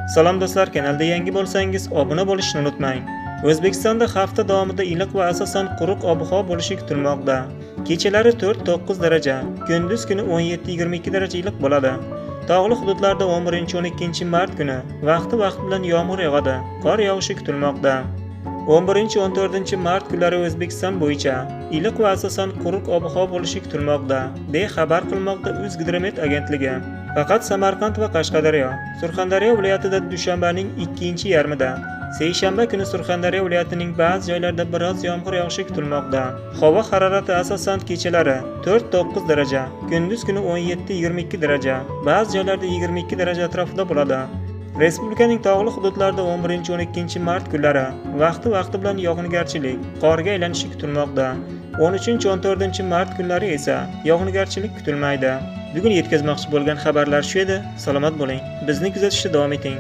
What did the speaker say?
Salom do'stlar, kanalda yangi bo'lsangiz obuna bo'lishni unutmang. O'zbekistonda hafta davomida iliq va asosan quruq ob-havo bo'lishi kutilmoqda. Kechalari 4-9 daraja, kunduz kuni 17-22 daraja iliq bo'ladi. Tog'li hududlarda 11-12 mart kuni vaqti bilan yomg'ir yog'adi, qor yog'ishi kutilmoqda. 11-14 mart kunlari O'zbekiston bo'yicha iliq va asosan quruq ob-havo bo'lishi kutilmoqda, deya xabar qilmoqda O'zgidromet agentligi. Faqat Samarqand va Qashqadaryo, Surxondaryo viloyatida dushanbaning ikkinchi yarmida, seshanba kuni Surxondaryo viloyatining ba'zi joylarida biroz yomg'ir yog'ishi kutilmoqda. Havo harorati asosan kechalari 4-9 daraja, kunduz kuni 17-22 daraja, ba'zi joylarda 22 daraja atrofida bo'ladi. Respublikaning tog'li hududlarida 11-12 mart kunlari vaqti bilan yog'ingarchilik, qorga aylanishi kutilmoqda. 13-14 mart kunlari esa yog'ingarchilik kutilmaydi. Bugun yetkazmoqchi bo'lgan xabarlar shu edi. Salomat bo'ling. Bizni kuzatishda davom eting.